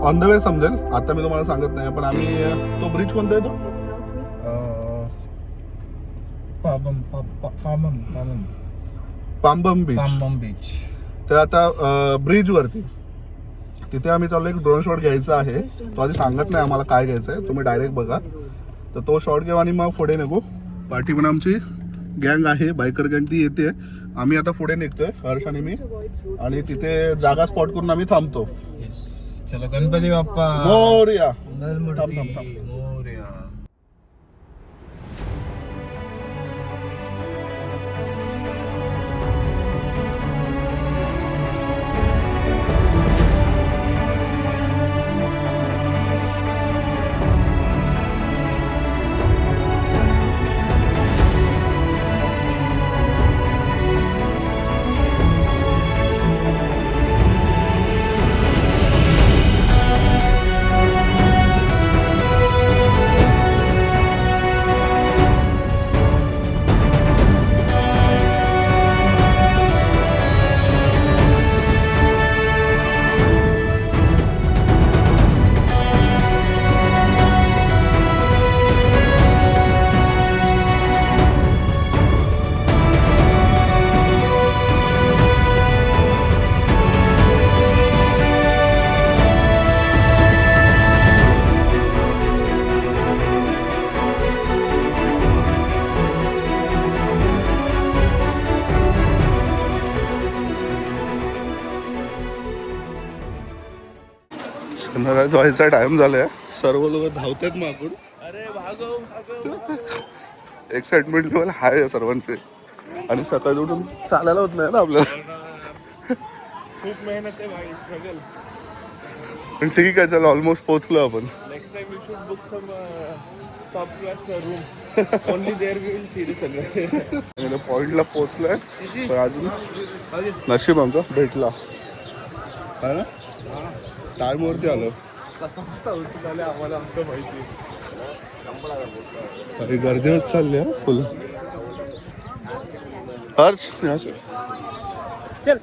On the way समजेल, आता मी तुम्हाला सांगत नाही. पण आम्ही तो ब्रिज कोणता आहे तो पामबम बीच. तर आता ब्रिज वरती तिथे आम्ही चाललो, एक ड्रोन शॉट घ्यायचा आहे. तो आधी सांगत नाही आम्हाला काय घ्यायचं आहे, तुम्ही डायरेक्ट बघा. तर तो शॉट घेऊ आणि मग पुढे निघू. पाठी पण आमची गँग आहे, बायकर गँग, ती येते. आम्ही आता पुढे निघतोय, हर्ष आणि मी. आणि तिथे जागा स्पॉट करून आम्ही थांबतो. चलो गणपती बाप्पा मोरया. मोरया. सनराइज व्हायचा टाइम झालाय, सर्व लोक धावतात मागून. एक्साइटमेंट लेवल हाय आहे सर्वांचे. आणि सकाळी उठून चालायला होत नाही ना आपल्याला. खूप मेहनत आहे भाई, स्ट्रगल. पण ठीक आहे, चला ऑलमोस्ट पोहोचलो आपण. Next time you should book some top class room. Only there we will see the sunrise. पॉइंटला पोहोचलोय, पण अजून नशीब आमचं भेटला है ना. टाइम वरती आलो. आम्हाला आमचं माहिती. अरे गर्दी होत चालली आहे फुल. हर्ष चल.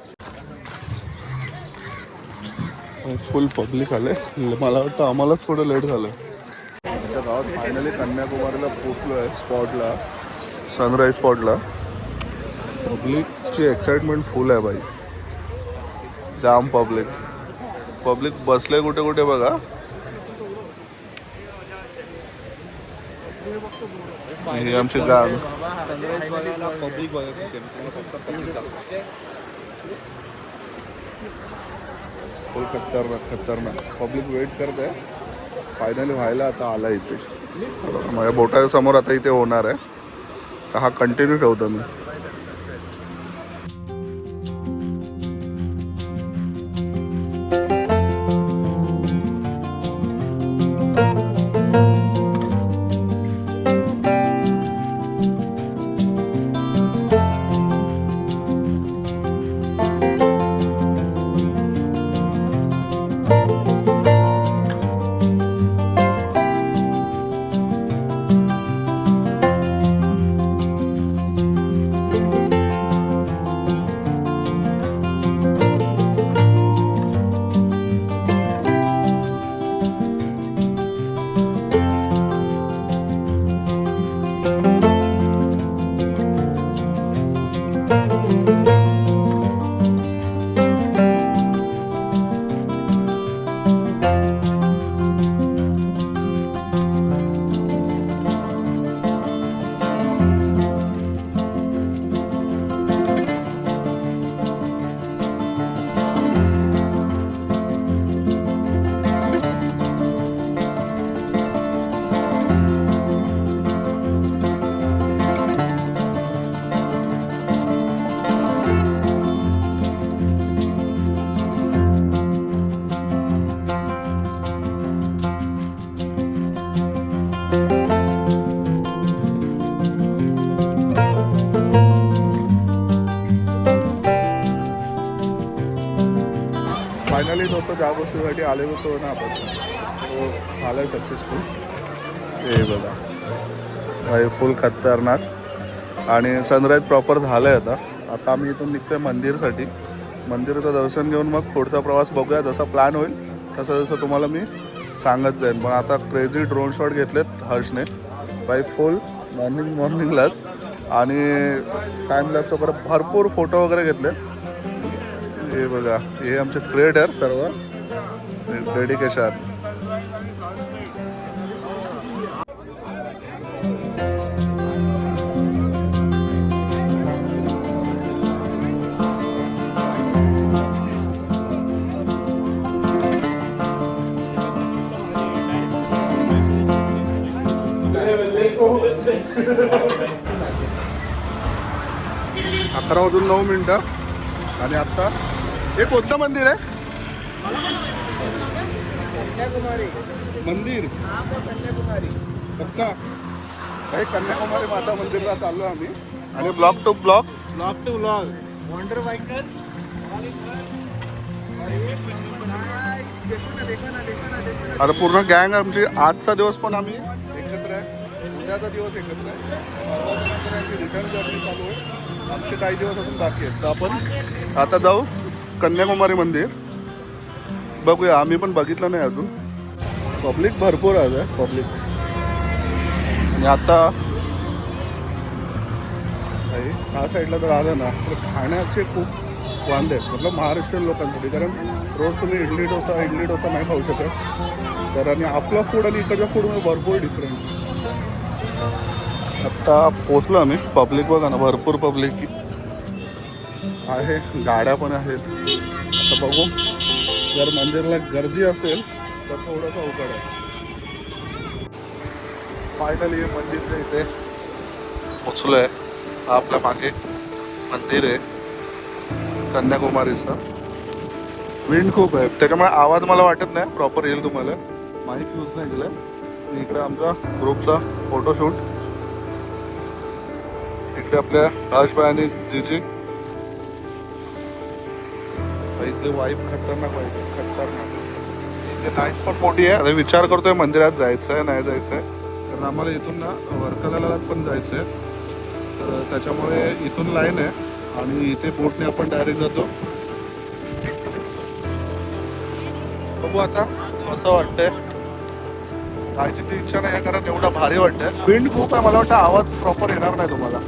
फुल पब्लिक आले. मला वाटतं आम्हालाच थोडं लेट झालं. आमच्या गावात फायनली कन्याकुमारीला पोचलो आहे, स्पॉटला, सनराईज स्पॉटला. पब्लिकची एक्साइटमेंट फुल आहे भाई, जाम पब्लिक बसले कुठे कुठे बघा. ही आमची गाव. पब्लिक फुल खतरनाक पब्लिक वेट करत आहे. फायनली व्हायला आता आला इथे. माझ्या बोटाच्या समोर आता इथे होणार आहे. तर हा कंटिन्यू ठेवतो मी. फायनली दोस्तों ज्या गोष्टीसाठी आले होतो ना आपण, तो झाला आहे सक्सेसफुल. हे बघा भाई, फुल खतरनाक. आणि सनराईज प्रॉपर झालं आहे. आता आम्ही इथून निघतोय मंदिरसाठी. मंदिराचं दर्शन घेऊन मग पुढचा प्रवास बघूया, जसा प्लॅन होईल तसं जसं तुम्हाला मी सांगत जाईन. पण आता क्रेझी ड्रोन शॉट घेतलेत हर्षने बाय फुल मॉर्निंगलाच, आणि टाइम लॅप्स वगैरे भरपूर फोटो वगैरे घेतले. हे बघा, हे आमचे क्रिएटर सर्व डेडिकेशन. अकरा वाजून 9 मिनिटं आणि आता हे कोणतं मंदिर आहे? मंदिर पक्का काही कन्याकुमारी माता मंदिरला चाललो आम्ही, आणि block to block wonder biker. आता पूर्ण गँग आमची. आजचा दिवस पण आम्ही एकत्र आहे, उद्याचा दिवस एकत्र आहे, रिटर्न जर्नी चालू आहे. आमचे काही दिवस अजून बाकी आहेत. तर आपण आता जाऊ कन्याकुमारी मंदिर, बघूया. आम्ही पण बघितलं नाही अजून. पब्लिक भरपूर आहे पब्लिक. आणि आता ह्या साईडला जर आलं ना तर खाण्याचे खूप वांदे आहेत, मतलब महाराष्ट्रीयन लोकांसाठी. कारण रोज तुम्ही इडली डोसा नाही खाऊ शकत. तर आणि आपलं फूड आणि इकडच्या फूडमध्ये भरपूर डिफरंट. आत्ता पोचलो आम्ही. पब्लिक बघा ना, भरपूर पब्लिक आहे, गाड्या पण आहेत. आता बघू, जर मंदिरला गर्दी असेल तर थोडंसं अवघड आहे. फायनली मंदिरच्या इथे पोचलो आहे. हा आपल्या मागे मंदिर आहे कन्याकुमारीचं. विंड खूप आहे त्याच्यामुळे आवाज मला वाटत नाही प्रॉपर येईल तुम्हाला. माईक यूज नाही केलं. इकडे आमचा ग्रुपचा फोटोशूट. इकडे आपल्या हर्षभाई आणि जीजी. इथले वाईफ खतरनाक पाहिजे, खतरनाक. इथे लाईन पण मोठी आहे. आता विचार करतोय मंदिरात जायचं आहे नाही जायचं आहे, कारण आम्हाला इथून ना वर्कलाला पण जायचं आहे. तर त्याच्यामुळे इथून लाईन आहे आणि इथे बोटने आपण डायरेक्ट जातो. बघू आता असं वाटतंय. जायची ती इच्छा नाही आहे कारण एवढा भारी वाटतंय. विंड खूप आहे, मला वाटतं आवाज प्रॉपर येणार नाही तुम्हाला.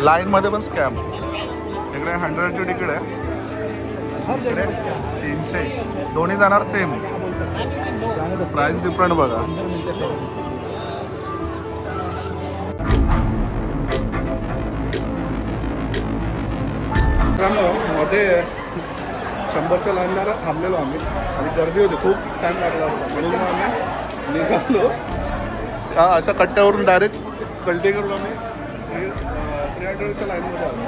लाईन मध्ये पण स्कॅम. इकडे 100ची तिकीट आहे, इकडे 300. दोन्ही जाणार सेम. प्राइस डिफरंट बघा. मध्ये 100च्या लाईनला थांबलेलो आम्ही आणि गर्दी होती, खूप टाइम लागला असता. म्हणून आम्ही निघालो. अशा कट्ट्यावरून डायरेक्ट कल्टी करून आम्ही 300च्या लाईनमध्ये आलो.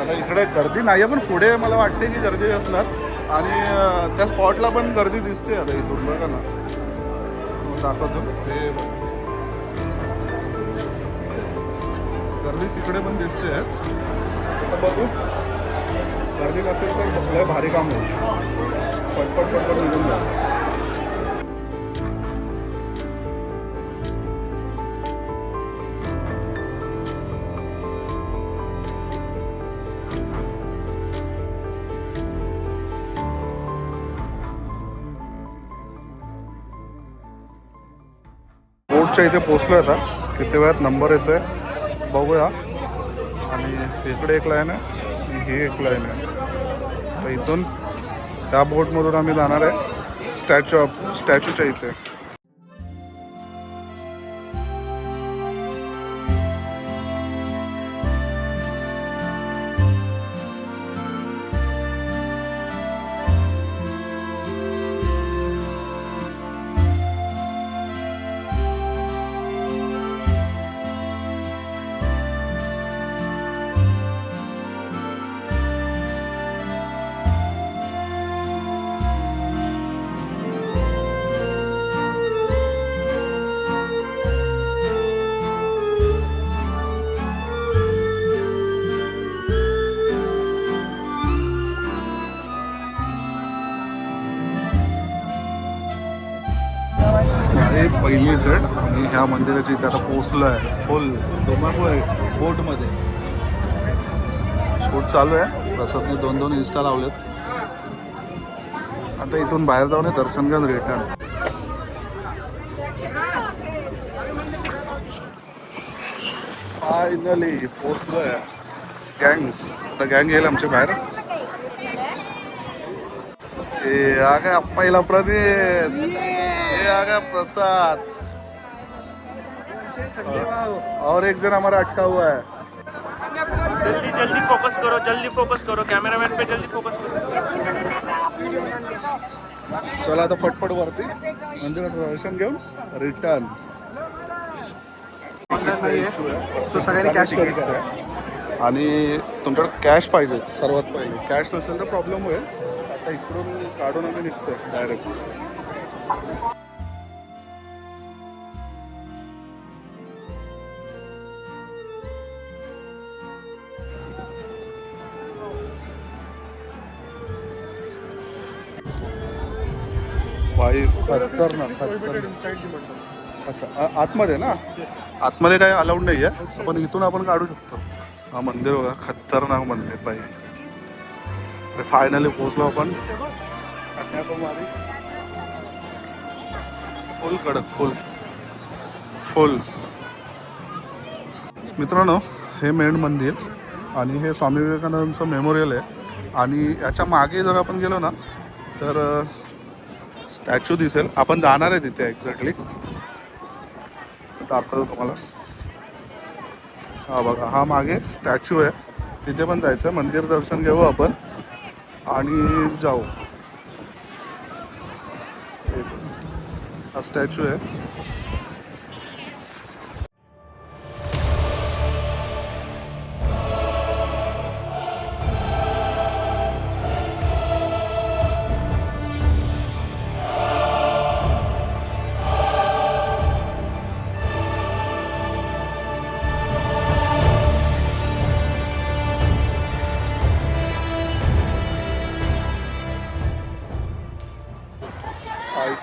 आता इकडे गर्दी नाही आहे, पण पुढे मला वाटते की गर्दी असणार. आणि त्या स्पॉटला पण गर्दी दिसते. आता इथून बघा ना, दाखवतो हे गर्दी तिकडे पण दिसते. आता बघू, गर्दी नसेल तर लय भारी काम होईल. पटपट निघून जा. बोटच्या इथे पोचलो आता. किती वेळात नंबर येतोय बघूया. आणि इकडे एक लाईन आहे आणि ही एक लाईन आहे. तर इथून त्या बोटमधून आम्ही जाणार आहे स्टॅच्यूच्या इथे. आहे पहिली सेट आणि ह्या मंदिराची इथे आता पोचलो आहे फुल बोटमध्ये शूट चालू आहे. प्रसादने 2-2 इन्स्टा लावलेत. आता इथून बाहेर जाऊन दर्शन घेऊन रिटर्न. फायनली पोचलोय. गँग आता गँग येईल आमच्या बाहेर. ए आ गया पहिला प्रदीप. ए आ गया प्रसाद. और एक जन हमारा अटका हुआ है. जल्दी जल्दी फोकस करो कैमरामैन पे जल्दी फोकस करो. चला आता फटफट वरती मंदिराचं दर्शन घेऊन रिटर्न. तो सगळ्यांनी कॅश करायचं आणि तुमच्याकडे कॅश पाहिजे सर्वात पहिले. कॅश नसेल तर प्रॉब्लेम होईल. आता इकडून काढून आम्ही निघतोय डायरेक्ट. भाई खतरनाक. अच्छा आतमध्ये ना. आतमध्ये काही अलाउड नाही आहे पण इथून आपण काढू शकतो. हा मंदिर बघा खतरनाक मंदिर भाई. फायनली पोहोचलो आपण कन्याकुमारी. फुल कडक फुल. मित्रांनो हे मेन मंदिर आणि हे स्वामी विवेकानंदांचं मेमोरियल आहे. आणि याच्या मागे जर आपण गेलो ना तर स्टॅच्यू दिसेल. आपण जाणार आहे तिथे एक्झॅक्टली. दाखवतो तुम्हाला. हा बघा हा मागे स्टॅच्यू आहे. तिथे पण जायचं आहे. मंदिर दर्शन घेऊ आपण आणि जाऊ. हा स्टॅच्यू आहे.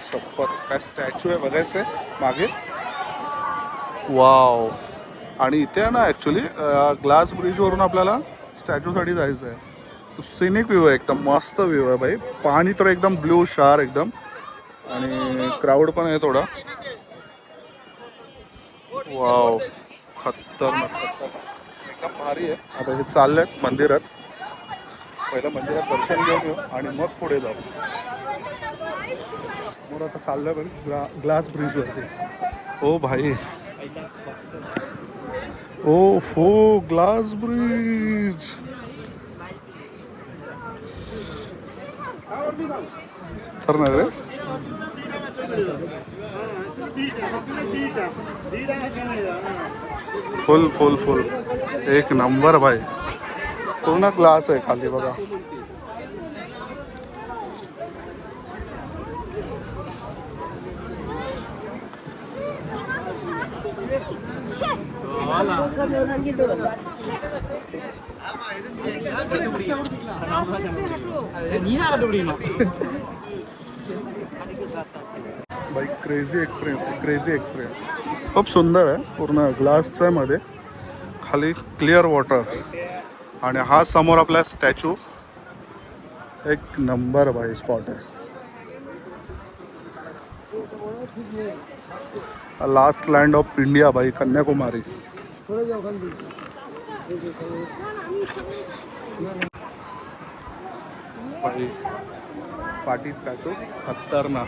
शपथ काय स्टॅच्यू आहे बघायचं आहे मागे. वाव. आणि इथे आहे ना ॲक्च्युली ग्लास ब्रिजवरून आपल्याला स्टॅच्यूसाठी जायचं आहे. सिनिक व्ह्यू आहे एकदम मस्त व्ह्यू आहे भाई. पाणी तर एकदम ब्ल्यू शार एकदम आणि क्राऊड पण आहे थोडा. वाव खतरनाक एकदम भारी आहे. आता हे चाललं आहेत मंदिरात. पहिलं मंदिरात दर्शन घेऊन येऊ आणि मग पुढे जाऊ. मग आता चाललं बरं ग्लास ब्रिजवरती. ओ भाई ओ ग्लास ब्रिज. खतरनाक रे. फुल एक नंबर भाई. पूर्ण ग्लास आहे खाली बघा. भाई क्रेझी एक्सपिरियन्स खूप सुंदर आहे. पूर्ण ग्लासच्या मध्ये खाली क्लिअर वॉटर आणि हा समोर आपला स्टॅच्यू. एक नंबर भाई स्पॉट आहे. लास्ट लँड ऑफ इंडिया भाई कन्याकुमारी. भाई पाटी स्टॅच्यू खतरनाक.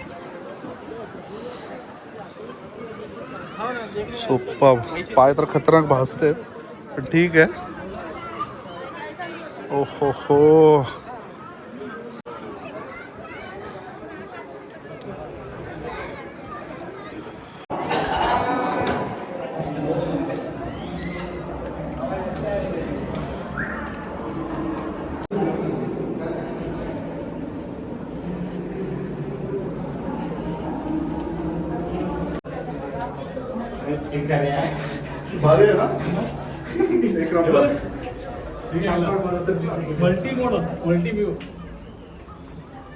सोप्पा पाय तर खतरनाक भासते पण ठीक आहे. हो भारी आहे ना. एक नंबर. Multi view.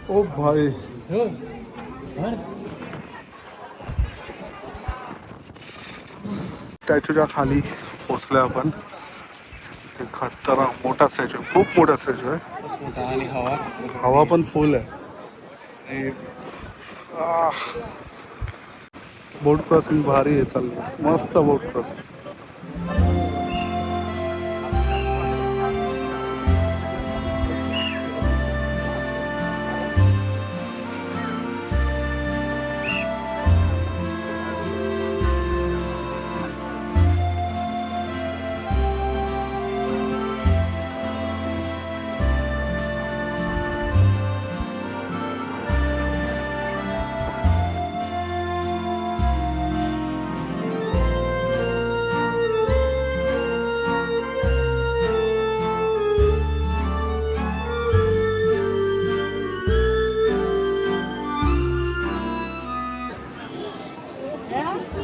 ओ भाई स्टॅच्यूच्या खाली पोचलोय आपण. एक खतरनाक मोठा स्टॅच्यू, खूप मोठा स्टॅच्यू आहे आणि हवा हवा पण फुल आहे. आणि बोट क्रॉसिंग भारी आहे, चाललं मस्त बोट क्रॉसिंग.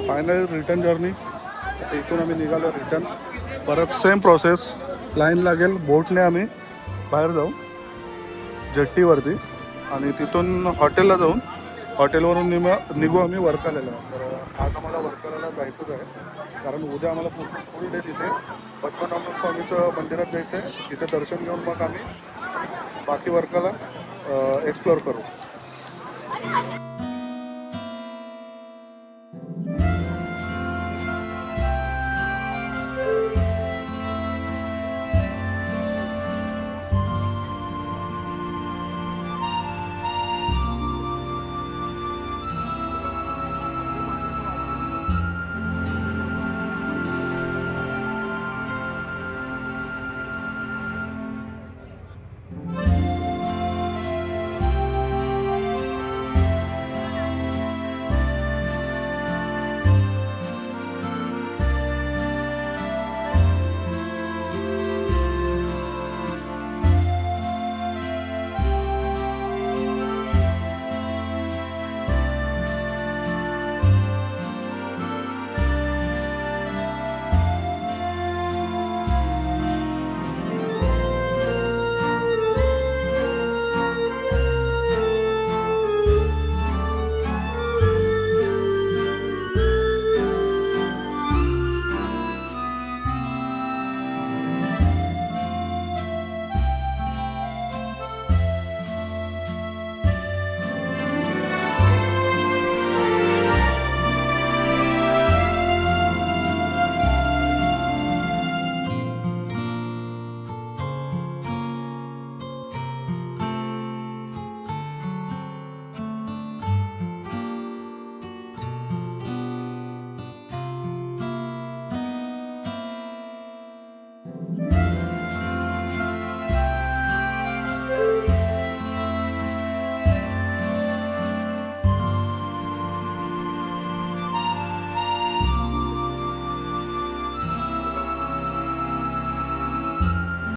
Final return journey. इथून आम्ही निघालो रिटर्न. परत सेम प्रोसेस, लाईन लागेल, बोटने आम्ही बाहेर जाऊ जेट्टीवरती आणि तिथून हॉटेलला जाऊन हॉटेलवरून निघू आम्ही वर्कलाला. तर आज आम्हाला वर्कलाला जायचंच आहे कारण उद्या आम्हाला फुल डे तिथे पद्मनाभ स्वामीचं मंदिरात जायचं आहे. तिथे दर्शन घेऊन मग आम्ही बाकी वर्कला एक्सप्लोअर करू.